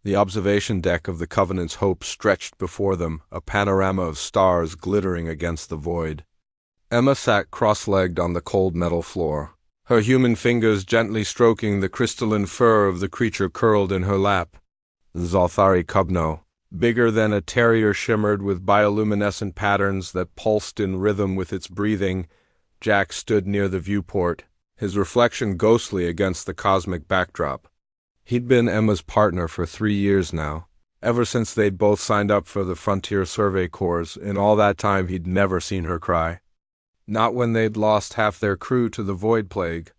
The observation deck of the Covenant's Hope stretched before them, a panorama of stars glittering against the void. Emma sat cross-legged on the cold metal floor, her human fingers gently stroking the crystalline fur of the creature curled in her lap. The Zalthari Cubno, bigger than a terrier, shimmered with bioluminescent patterns that pulsed in rhythm with its breathing. Jack stood near the viewport, his reflection ghostly against the cosmic backdrop. He'd been Emma's partner for 3 years now, ever since they'd both signed up for the Frontier Survey Corps. In all that time he'd never seen her cry. Not when they'd lost half their crew to the Void Plague.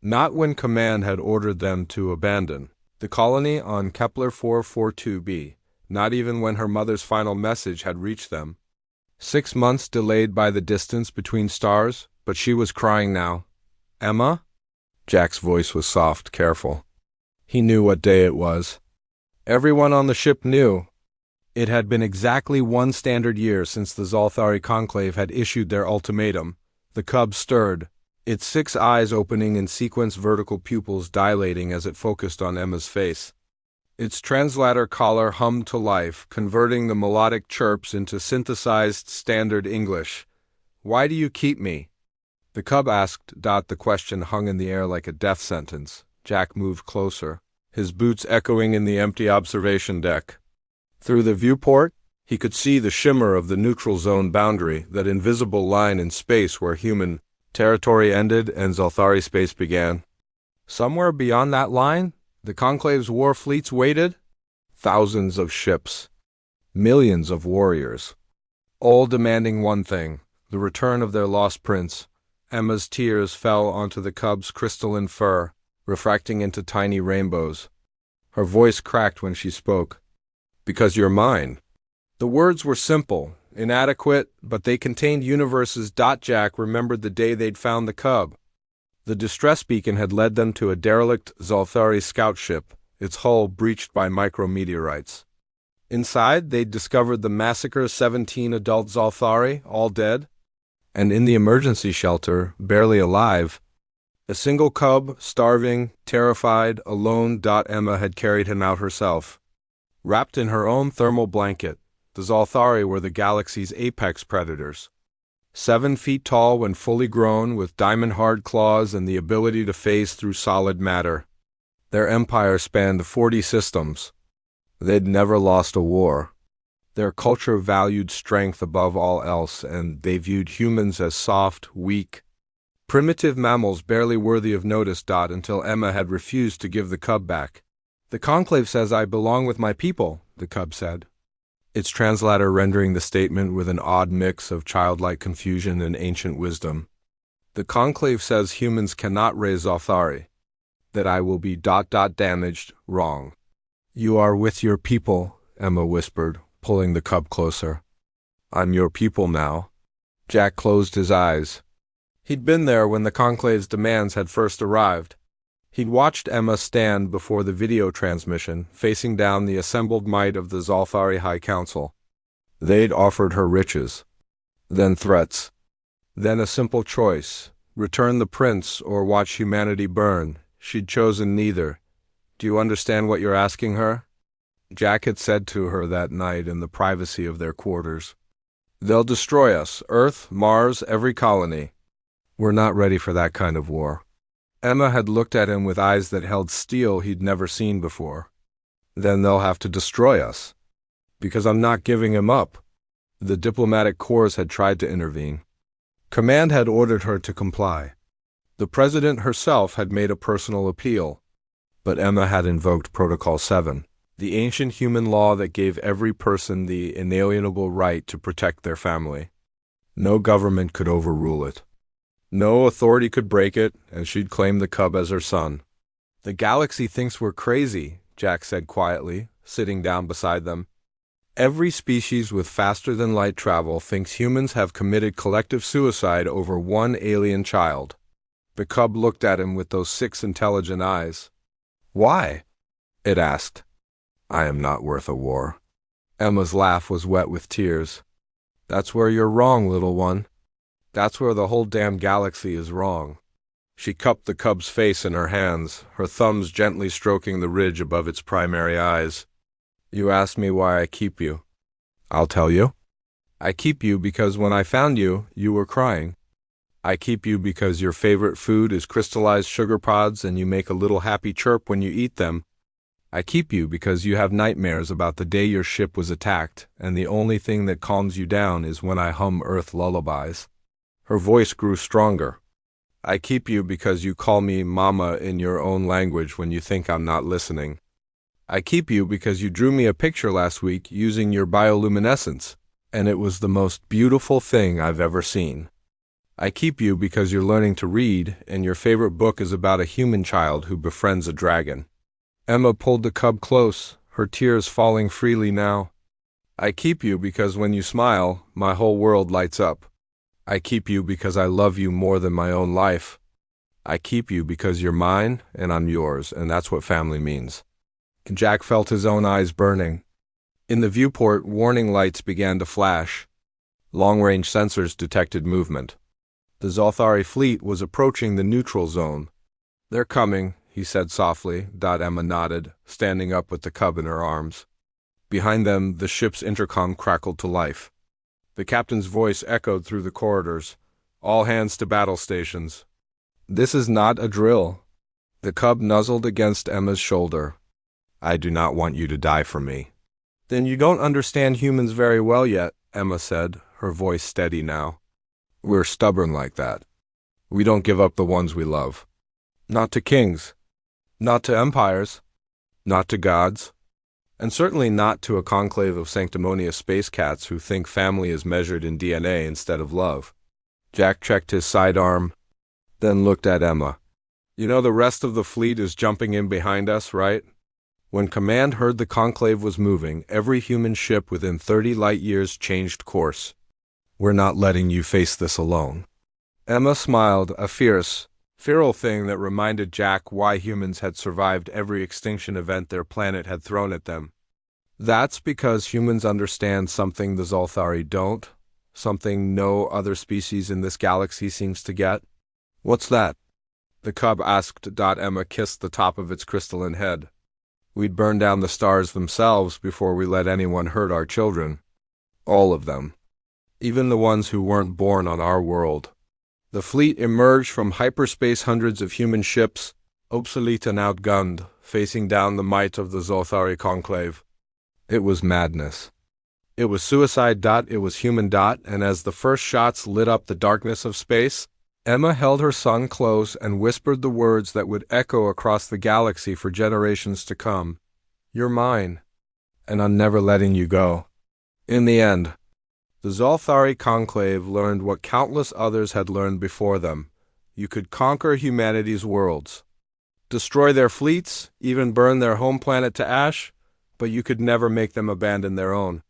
Not when Command had ordered them to abandon the colony on Kepler 442b. Not even when her mother's final message had reached them. 6 months delayed by the distance between stars, but she was crying now. Emma? Jack's voice was soft, careful. He knew what day it was. Everyone on the ship knew. It had been exactly 1 standard year since the Zalthari Conclave had issued their ultimatum. The cub stirred, its 6 eyes opening in sequence, vertical pupils dilating as it focused on Emma's face. Its translator collar hummed to life, converting the melodic chirps into synthesized standard English. "Why do you keep me?" The cub asked. The question hung in the air like a death sentence. Jack moved closer, his boots echoing in the empty observation deck. Through the viewport, he could see the shimmer of the neutral zone boundary, that invisible line in space where human territory ended and Zalthari space began. Somewhere beyond that line, the Conclave's war fleets waited. Thousands of ships, millions of warriors, all demanding one thing, the return of their lost prince. Emma's tears fell onto the cub's crystalline fur, refracting into tiny rainbows. Her voice cracked when she spoke. "Because you're mine." The words were simple, inadequate, but they contained universes. Jack remembered the day they'd found the cub. The distress beacon had led them to a derelict Zalthari scout ship, its hull breached by micrometeorites. Inside, they'd discovered the massacre, 17 adult Zalthari, all dead. And in the emergency shelter, barely alive, a single cub, starving, terrified, alone. Emma had carried him out herself. Wrapped in her own thermal blanket, the Zalthari were the galaxy's apex predators. 7 feet tall when fully grown, with diamond-hard claws and the ability to phase through solid matter. Their empire spanned 40 systems. They'd never lost a war. Their culture valued strength above all else, and they viewed humans as soft, weak, primitive mammals barely worthy of notice. Until Emma had refused to give the cub back. "The Conclave says I belong with my people," the cub said, its translator rendering the statement with an odd mix of childlike confusion and ancient wisdom. "The Conclave says humans cannot raise Zalthari. That I will be damaged, wrong." "You are with your people," Emma whispered, pulling the cub closer. "I'm your people now." Jack closed his eyes. He'd been there when the Conclave's demands had first arrived. He'd watched Emma stand before the video transmission, facing down the assembled might of the Zalthari High Council. They'd offered her riches, then threats, then a simple choice: return the prince or watch humanity burn. She'd chosen neither. "Do you understand what you're asking her?" Jack had said to her that night in the privacy of their quarters. "They'll destroy us, Earth, Mars, every colony." "We're not ready for that kind of war." Emma had looked at him with eyes that held steel he'd never seen before. "Then they'll have to destroy us." "Because I'm not giving him up." The diplomatic corps had tried to intervene. Command had ordered her to comply. The President herself had made a personal appeal. But Emma had invoked Protocol 7, the ancient human law that gave every person the inalienable right to protect their family. No government could overrule it. No authority could break it, and she'd claim the cub as her son. "The galaxy thinks we're crazy," Jack said quietly, sitting down beside them. "Every species with faster-than-light travel thinks humans have committed collective suicide over one alien child." The cub looked at him with those 6 intelligent eyes. "Why?" it asked. "I am not worth a war." Emma's laugh was wet with tears. "That's where you're wrong, little one. That's where the whole damn galaxy is wrong." She cupped the cub's face in her hands, her thumbs gently stroking the ridge above its primary eyes. You asked me why I keep you. I'll tell you. I keep you because when I found you, you were crying. I keep you because your favorite food is crystallized sugar pods and you make a little happy chirp when you eat them. I keep you because you have nightmares about the day your ship was attacked, and the only thing that calms you down is when I hum Earth lullabies. Her voice grew stronger. I keep you because you call me Mama in your own language when you think I'm not listening. I keep you because you drew me a picture last week using your bioluminescence, and it was the most beautiful thing I've ever seen. I keep you because you're learning to read, and your favorite book is about a human child who befriends a dragon. Emma pulled the cub close, her tears falling freely now. I keep you because when you smile, my whole world lights up. I keep you because I love you more than my own life. I keep you because you're mine and I'm yours, and that's what family means. Jack felt his own eyes burning. In the viewport, warning lights began to flash. Long-range sensors detected movement. The Zolthari fleet was approaching the neutral zone. They're coming, he said softly. Emma nodded, standing up with the cub in her arms. Behind them, the ship's intercom crackled to life. The captain's voice echoed through the corridors. All hands to battle stations. This is not a drill. The cub nuzzled against Emma's shoulder. I do not want you to die for me. Then you don't understand humans very well yet, Emma said, her voice steady now. We're stubborn like that. We don't give up the ones we love. Not to kings. Not to empires. Not to gods. And certainly not to a conclave of sanctimonious space cats who think family is measured in DNA instead of love. Jack checked his sidearm, then looked at Emma. You know the rest of the fleet is jumping in behind us, right? When command heard the conclave was moving, every human ship within 30 light-years changed course. We're not letting you face this alone. Emma smiled, a fierce, feral thing that reminded Jack why humans had survived every extinction event their planet had thrown at them. That's because humans understand something the Zolthari don't, something no other species in this galaxy seems to get. What's that? The cub asked. Emma kissed the top of its crystalline head. We'd burn down the stars themselves before we let anyone hurt our children. All of them. Even the ones who weren't born on our world. The fleet emerged from hyperspace, hundreds of human ships, obsolete and outgunned, facing down the might of the Zolthari conclave. It was madness. It was suicide. It was human. And as the first shots lit up the darkness of space, Emma held her son close and whispered the words that would echo across the galaxy for generations to come. You're mine, and I'm never letting you go. In the end, the Zolthari conclave learned what countless others had learned before them. You could conquer humanity's worlds, destroy their fleets, even burn their home planet to ash, but you could never make them abandon their own.